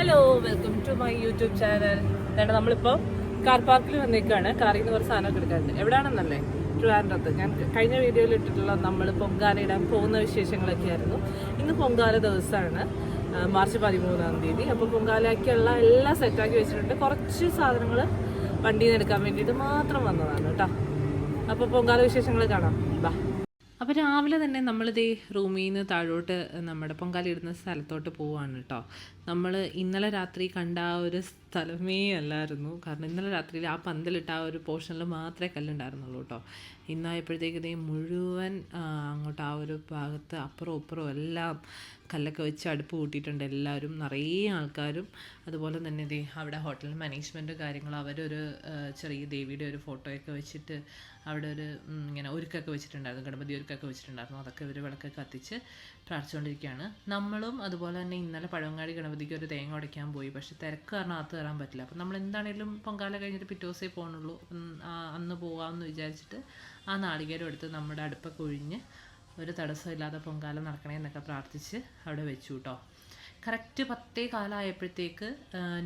Hello, welcome to my YouTube channel. അതായത് നമ്മളിപ്പോൾ car പാർക്കിൽ വന്നേക്കാണ്. കാറിൽ നിന്ന് കുറച്ച് സാധനമൊക്കെ എടുക്കാറുണ്ട്. എവിടെയാണെന്നല്ലേ, ട്രിവാൻഡ്രത്ത്. ഞാൻ കഴിഞ്ഞ വീഡിയോയിൽ ഇട്ടിട്ടുള്ള നമ്മൾ പൊങ്കാല ഇടാൻ പോകുന്ന വിശേഷങ്ങളൊക്കെ ആയിരുന്നു. ഇന്ന് പൊങ്കാല ദിവസമാണ്, മാർച്ച് 13 അപ്പോൾ പൊങ്കാലയ്ക്കുള്ള എല്ലാം സെറ്റാക്കി വെച്ചിട്ടുണ്ട്. കുറച്ച് സാധനങ്ങൾ വണ്ടിയിൽ നിന്ന് എടുക്കാൻ വേണ്ടിയിട്ട് മാത്രം വന്നതാണ് കേട്ടോ. അപ്പോൾ പൊങ്കാല വിശേഷങ്ങൾ കാണാം, ബാ. അപ്പോൾ രാവിലെ തന്നെ നമ്മളിതേ റൂമിൽ നിന്ന് താഴോട്ട് നമ്മുടെ പൊങ്കാല ഇടുന്ന സ്ഥലത്തോട്ട് പോവുകയാണ് കേട്ടോ. നമ്മൾ ഇന്നലെ രാത്രി കണ്ട ആ ഒരു സ്ഥലമേ അല്ലായിരുന്നു. കാരണം ഇന്നലെ രാത്രിയിൽ ആ പന്തലിട്ട ആ ഒരു പോർഷനിൽ മാത്രമേ കല്ലുണ്ടായിരുന്നുള്ളൂ കേട്ടോ. ഇന്നായപ്പോഴത്തേക്ക് ഇതേ മുഴുവൻ അങ്ങോട്ട് ആ ഒരു ഭാഗത്ത് അപ്പുറവും ഇപ്പുറവും എല്ലാം കല്ലൊക്കെ വെച്ച് അടുപ്പ് കൂട്ടിയിട്ടുണ്ട് എല്ലാവരും, നിറയെ ആൾക്കാരും. അതുപോലെ തന്നെ ഇതേ അവിടെ ഹോട്ടൽ മാനേജ്മെൻറ്റ് കാര്യങ്ങൾ അവരൊരു ചെറിയ ദേവിയുടെ ഒരു ഫോട്ടോയൊക്കെ വെച്ചിട്ട് അവിടെ ഒരു ഇങ്ങനെ ഒരുക്കൊക്കെ വെച്ചിട്ടുണ്ടായിരുന്നു, ഗണപതി ഒരുക്കൊക്കെ വെച്ചിട്ടുണ്ടായിരുന്നു. അതൊക്കെ ഇവർ വിളക്കൊക്കെ കത്തിച്ച് പ്രാർത്ഥിച്ചുകൊണ്ടിരിക്കുകയാണ്. നമ്മളും അതുപോലെ തന്നെ ഇന്നലെ പഴവങ്ങാടി ഗണപതിക്ക് ഒരു തേങ്ങ ഉടയ്ക്കാൻ പോയി. പക്ഷെ തിരക്ക് കാരണം അകത്ത് കയറാൻ പറ്റില്ല. അപ്പം നമ്മൾ എന്താണെങ്കിലും പൊങ്കാല കഴിഞ്ഞിട്ട് പിറ്റേ ദിവസമേ പോകുന്നുള്ളൂ. അന്ന് പോകാമെന്ന് വിചാരിച്ചിട്ട് ആ നാളികേരം എടുത്ത് നമ്മുടെ അടുപ്പൊക്കെ ഒഴിഞ്ഞ് ഒരു തടസ്സമില്ലാതെ പൊങ്കാല നടക്കണേ എന്നൊക്കെ പ്രാർത്ഥിച്ച് അവിടെ വെച്ചു കേട്ടോ. കറക്റ്റ് 10:15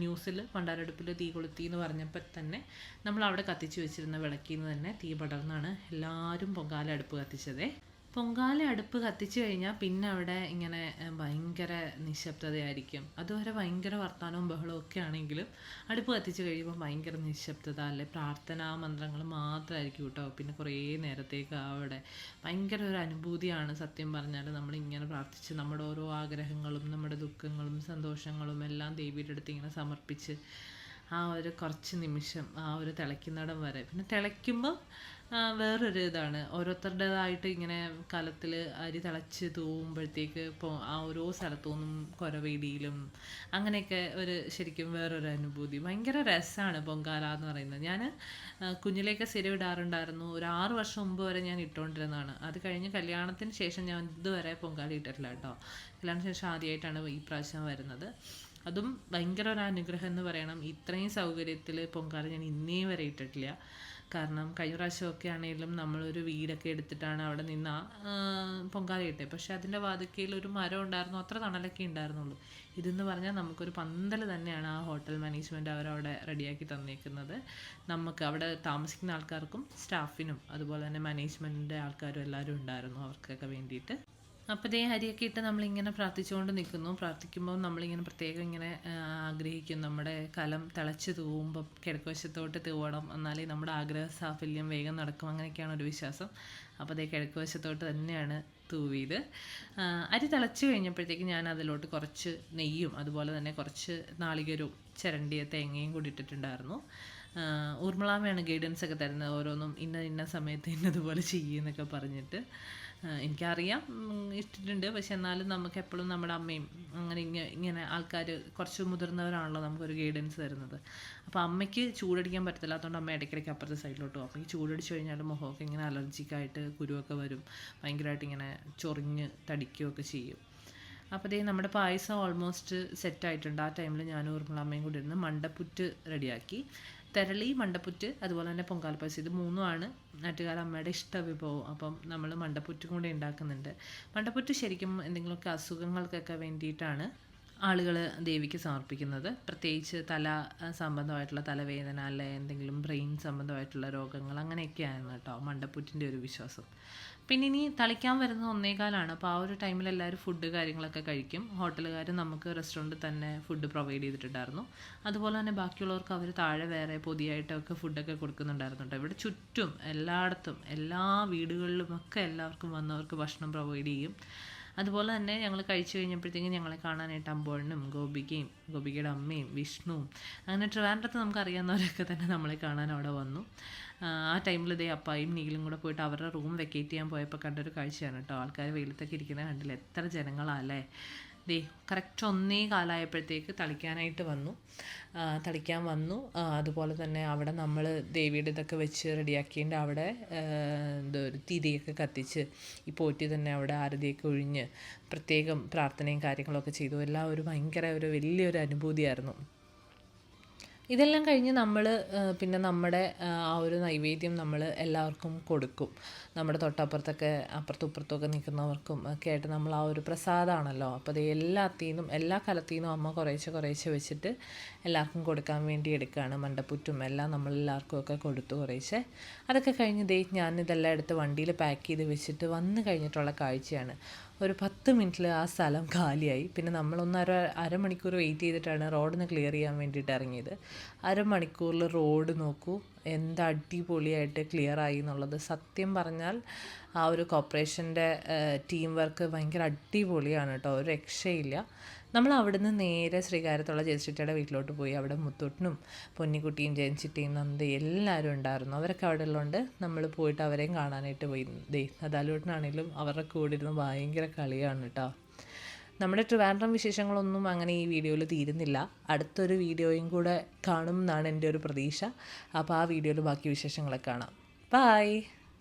ന്യൂസിൽ പണ്ടാരടുപ്പിൽ തീ കൊളുത്തി എന്ന് പറഞ്ഞപ്പോൾ തന്നെ നമ്മൾ അവിടെ കത്തിച്ച് വെച്ചിരുന്ന വിളക്കിൽ നിന്ന് തന്നെ തീ പടർന്നാണ് എല്ലാവരും പൊങ്കാല അടുപ്പ് കത്തിച്ചതേ. പൊങ്കാല അടുപ്പ് കത്തിച്ചു കഴിഞ്ഞാൽ പിന്നെ അവിടെ ഇങ്ങനെ ഭയങ്കര നിശബ്ദതയായിരിക്കും. അതുവരെ ഭയങ്കര വർത്തമാനവും ബഹളവും ഒക്കെ ആണെങ്കിലും അടുപ്പ് കത്തിച്ച് കഴിയുമ്പോൾ ഭയങ്കര നിശബ്ദത, അല്ലെ പ്രാർത്ഥനാ മന്ത്രങ്ങൾ മാത്രമായിരിക്കും കേട്ടോ. പിന്നെ കുറേ നേരത്തേക്ക് അവിടെ ഭയങ്കര ഒരു അനുഭൂതിയാണ് സത്യം പറഞ്ഞാൽ. നമ്മളിങ്ങനെ പ്രാർത്ഥിച്ച് നമ്മുടെ ഓരോ ആഗ്രഹങ്ങളും നമ്മുടെ ദുഃഖങ്ങളും സന്തോഷങ്ങളും എല്ലാം ദേവിയുടെ അടുത്ത് ഇങ്ങനെ സമർപ്പിച്ച് ആ ഒരു കുറച്ച് നിമിഷം ആ ഒരു തിളയ്ക്കുന്നിടം വരെ. പിന്നെ തിളയ്ക്കുമ്പോൾ വേറൊരു ഇതാണ്, ഓരോരുത്തരുടേതായിട്ട് ഇങ്ങനെ കലത്തിൽ അരി തിളച്ച് തൂവുമ്പോഴത്തേക്ക് ഇപ്പോൾ ആ ഓരോ സ്ഥലത്തു നിന്നും കുരവീടിയിലും അങ്ങനെയൊക്കെ ഒരു ശരിക്കും വേറൊരു അനുഭൂതി. ഭയങ്കര രസമാണ് പൊങ്കാല എന്ന് പറയുന്നത്. ഞാൻ കുഞ്ഞിലേക്ക് സ്ഥിരം ഇടാറുണ്ടായിരുന്നു. ഒരു 6 വർഷം മുമ്പ് വരെ ഞാൻ ഇട്ടുകൊണ്ടിരുന്നതാണ്. അത് കഴിഞ്ഞ് കല്യാണത്തിന് ശേഷം ഞാൻ ഇതുവരെ പൊങ്കാല ഇട്ടിട്ടില്ല കേട്ടോ. കല്യാണത്തിന് ശേഷം ആദ്യമായിട്ടാണ് ഈ പ്രാവശ്യം വരുന്നത്. അതും ഭയങ്കര ഒരു അനുഗ്രഹം എന്ന് പറയണം. ഇത്രയും സൗകര്യത്തിൽ പൊങ്കാല ഞാൻ ഇന്നേ വരെ ഇട്ടിട്ടില്ല. കാരണം കഴിഞ്ഞ പ്രാവശ്യമൊക്കെ ആണെങ്കിലും നമ്മളൊരു വീടൊക്കെ എടുത്തിട്ടാണ് അവിടെ നിന്ന് പൊങ്കാല ഇട്ടത്. പക്ഷേ അതിൻ്റെ വാതിക്കയിൽ ഒരു മരം ഉണ്ടായിരുന്നു, അത്ര തണലൊക്കെ ഉണ്ടായിരുന്നുള്ളൂ. ഇതെന്ന് പറഞ്ഞാൽ നമുക്കൊരു പന്തൽ തന്നെയാണ് ആ ഹോട്ടൽ മാനേജ്മെൻറ്റ് അവരവിടെ റെഡിയാക്കി തന്നേക്കുന്നത്. നമുക്ക് അവിടെ താമസിക്കുന്ന ആൾക്കാർക്കും സ്റ്റാഫിനും അതുപോലെ തന്നെ മാനേജ്മെൻറ്റിൻ്റെ ആൾക്കാരും എല്ലാവരും ഉണ്ടായിരുന്നു അവർക്കൊക്കെ വേണ്ടിയിട്ട്. അപ്പോൾ ഇതേ അരിയൊക്കെ ഇട്ട് നമ്മളിങ്ങനെ പ്രാർത്ഥിച്ചുകൊണ്ട് നിൽക്കുന്നു. പ്രാർത്ഥിക്കുമ്പോൾ നമ്മളിങ്ങനെ പ്രത്യേകം ഇങ്ങനെ ആഗ്രഹിക്കും, നമ്മുടെ കലം തിളച്ച് തൂവുമ്പം കിഴക്കുവശത്തോട്ട് തൂവണം, എന്നാലേ നമ്മുടെ ആഗ്രഹ സാഫല്യം വേഗം നടക്കും, അങ്ങനെയൊക്കെയാണ് ഒരു വിശ്വാസം. അപ്പോൾ അതേ കിഴക്കുവശത്തോട്ട് തന്നെയാണ് തൂവിയത്. അരി തിളച്ച് കഴിഞ്ഞപ്പോഴത്തേക്ക് ഞാൻ അതിലോട്ട് കുറച്ച് നെയ്യും അതുപോലെ തന്നെ കുറച്ച് നാളികേരവും ചിരണ്ടിയ തേങ്ങയും കൂടി ഇട്ടിട്ടുണ്ടായിരുന്നു. ഊർമിളാമ്മയാണ് ഗൈഡൻസ് ഒക്കെ തരുന്നത്, ഓരോന്നും ഇന്ന സമയത്ത് ഇന്നതുപോലെ ചെയ്യുമെന്നൊക്കെ പറഞ്ഞിട്ട്. എനിക്കറിയാം ഇട്ടിട്ടുണ്ട്, പക്ഷെ എന്നാലും നമുക്ക് എപ്പോഴും നമ്മുടെ അമ്മയും അങ്ങനെ ഇങ്ങനെ ആൾക്കാർ കുറച്ച് മുതിർന്നവരാണല്ലോ നമുക്കൊരു ഗൈഡൻസ് തരുന്നത്. അപ്പോൾ അമ്മയ്ക്ക് ചൂടടിക്കാൻ പറ്റത്തില്ലാത്തതുകൊണ്ട് അമ്മ ഇടയ്ക്കിടയ്ക്ക് അപ്പുറത്തെ സൈഡിലോട്ട് പോകും. അപ്പോൾ ഈ ചൂടടിച്ച് കഴിഞ്ഞാൽ മുഖമൊക്കെ ഇങ്ങനെ അലർജിക്കായിട്ട് കുരുവൊക്കെ വരും, ഭയങ്കരമായിട്ട് ഇങ്ങനെ ചൊറിഞ്ഞ് തടിക്കുകയൊക്കെ ചെയ്യും. അപ്പോൾ ഇതേ നമ്മുടെ പായസം ഓൾമോസ്റ്റ് സെറ്റായിട്ടുണ്ട്. ആ ടൈമിൽ ഞാനും ഊർമിളാമ്മയും കൂടി ഇരുന്ന് മണ്ടപ്പുറ്റ് റെഡിയാക്കി. തെരളി, മണ്ടപ്പുറ്റ് അതുപോലെ തന്നെ പൊങ്കാല പായസം, ഇത് മൂന്നുമാണ് നാട്ടുകാർ അമ്മയുടെ ഇഷ്ട വിഭവം. അപ്പം നമ്മൾ മണ്ടപ്പുറ്റും കൂടെ ഉണ്ടാക്കുന്നുണ്ട്. മണ്ടപ്പുറ്റ് ശരിക്കും എന്തെങ്കിലുമൊക്കെ അസുഖങ്ങൾക്കൊക്കെ വേണ്ടിയിട്ടാണ് ആളുകൾ ദേവിക്ക് സമർപ്പിക്കുന്നത്. പ്രത്യേകിച്ച് തല സംബന്ധമായിട്ടുള്ള തലവേദന, അല്ലെ എന്തെങ്കിലും ബ്രെയിൻ സംബന്ധമായിട്ടുള്ള രോഗങ്ങൾ, അങ്ങനെയൊക്കെയാണ് കേട്ടോ മണ്ടപ്പുറ്റിൻ്റെ ഒരു വിശ്വാസം. പിന്നെ ഇനി തളിക്കാൻ വരുന്നത് 1:15. അപ്പോൾ ആ ഒരു ടൈമിൽ എല്ലാവരും ഫുഡ് കാര്യങ്ങളൊക്കെ കഴിക്കും. ഹോട്ടലുകാർ നമുക്ക് റെസ്റ്റോറൻറ്റിൽ തന്നെ ഫുഡ് പ്രൊവൈഡ് ചെയ്തിട്ടുണ്ടായിരുന്നു. അതുപോലെ തന്നെ ബാക്കിയുള്ളവർക്ക് അവർ താഴെ വേറെ പൊതിയായിട്ടൊക്കെ ഫുഡൊക്കെ കൊടുക്കുന്നുണ്ടായിരുന്നു കേട്ടോ. ഇവിടെ ചുറ്റും എല്ലായിടത്തും എല്ലാ വീടുകളിലുമൊക്കെ എല്ലാവർക്കും വന്നവർക്ക് ഭക്ഷണം പ്രൊവൈഡ് ചെയ്യും. അതുപോലെ തന്നെ ഞങ്ങൾ കഴിച്ചു കഴിഞ്ഞപ്പോഴത്തേക്കും ഞങ്ങളെ കാണാനായിട്ട് അമ്പോഴനും ഗോപികയുടെ അമ്മയും വിഷ്ണുവും അങ്ങനെ ട്രിവാൻഡ്രത്ത് നമുക്കറിയാവുന്നവരൊക്കെ തന്നെ നമ്മളെ കാണാൻ അവിടെ വന്നു. ആ ടൈമിൽ ഇതേ അപ്പായും നീലും കൂടെ പോയിട്ട് അവരുടെ റൂം വെക്കേറ്റ് ചെയ്യാൻ പോയപ്പോൾ കണ്ടൊരു കാഴ്ചയാണ് കേട്ടോ. ആൾക്കാർ വെയിലത്തൊക്കെ ഇരിക്കുന്നത് കണ്ടില്ല, എത്ര ജനങ്ങളാല്ലേ. ദേ കറക്റ്റ് 1:15 തളിക്കാനായിട്ട് തളിക്കാൻ വന്നു. അതുപോലെ തന്നെ അവിടെ നമ്മൾ ദേവിയുടെ ഇതൊക്കെ വെച്ച് റെഡിയാക്കിയതിൻ്റെ അവിടെ ഒരു തിരിയൊക്കെ കത്തിച്ച് ഈ പോറ്റി തന്നെ അവിടെ ആരതിയൊക്കെ ഒഴിഞ്ഞ് പ്രത്യേകം പ്രാർത്ഥനയും കാര്യങ്ങളൊക്കെ ചെയ്തു. എല്ലാം ഒരു ഭയങ്കര ഒരു വലിയൊരു അനുഭൂതിയായിരുന്നു. ഇതെല്ലാം കഴിഞ്ഞ് നമ്മൾ പിന്നെ നമ്മുടെ ആ ഒരു നൈവേദ്യം നമ്മൾ എല്ലാവർക്കും കൊടുക്കും. നമ്മുടെ തൊട്ടപ്പുറത്തൊക്കെ അപ്പുറത്തും ഇപ്പുറത്തൊക്കെ നിൽക്കുന്നവർക്കും ഒക്കെ ആയിട്ട് നമ്മൾ ആ ഒരു പ്രസാദമാണല്ലോ. അപ്പോൾ അത് എല്ലാത്തിനും എല്ലാ കലത്തിനും അമ്മ കുറേശ്ശെ കുറേശ്ശെ വെച്ചിട്ട് എല്ലാവർക്കും കൊടുക്കാൻ വേണ്ടി എടുക്കുകയാണ്. മണ്ടപ്പുറ്റും എല്ലാം നമ്മളെല്ലാവർക്കും ഒക്കെ കൊടുത്തു കുറേശ്ശെ. അതൊക്കെ കഴിഞ്ഞ് ഞാനിതെല്ലാം എടുത്ത് വണ്ടിയിൽ പാക്ക് ചെയ്ത് വെച്ചിട്ട് വന്ന് കഴിഞ്ഞിട്ടുള്ള കാഴ്ചയാണ്. ഒരു 10 മിനിറ്റിൽ ആ സ്ഥലം കാലിയായി. പിന്നെ നമ്മളൊന്ന് അരമണിക്കൂർ വെയിറ്റ് ചെയ്തിട്ടാണ് റോഡിന് ക്ലിയർ ചെയ്യാൻ വേണ്ടിയിട്ട് ഇറങ്ങിയത്. അരമണിക്കൂറിൽ റോഡ് നോക്കൂ എന്ത് അടിപൊളിയായിട്ട് ക്ലിയർ ആയി എന്നുള്ളത്. സത്യം പറഞ്ഞാൽ ആ ഒരു കോർപ്പറേഷൻ്റെ ടീം വർക്ക് ഭയങ്കര അടിപൊളിയാണ് കേട്ടോ, ഒരു രക്ഷയില്ല. നമ്മൾ അവിടുന്ന് നേരെ ശ്രീകാര്യത്തുള്ള ജയചിറ്റയുടെ വീട്ടിലോട്ട് പോയി. അവിടെ മുത്തൂട്ടനും പൊന്നിക്കുട്ടിയും ജയൻചിറ്റയും നന്ദി എല്ലാവരും ഉണ്ടായിരുന്നു. അവരൊക്കെ അവിടെ ഉള്ളതുകൊണ്ട് നമ്മൾ പോയിട്ട് അവരെയും കാണാനായിട്ട് പോയി. നദാലൂട്ടനാണെങ്കിലും അവരുടെ കൂടെ ഇരുന്ന് ഭയങ്കര കളിയാണ് കേട്ടോ. നമ്മുടെ ട്രിവാൻഡ്രം വിശേഷങ്ങളൊന്നും അങ്ങനെ ഈ വീഡിയോയിൽ തീരുന്നില്ല. അടുത്തൊരു വീഡിയോയും കൂടെ കാണും എന്നാണ് എൻ്റെ ഒരു പ്രതീക്ഷ. അപ്പോൾ ആ വീഡിയോയിൽ ബാക്കി വിശേഷങ്ങളൊക്കെ കാണാം. ബൈ.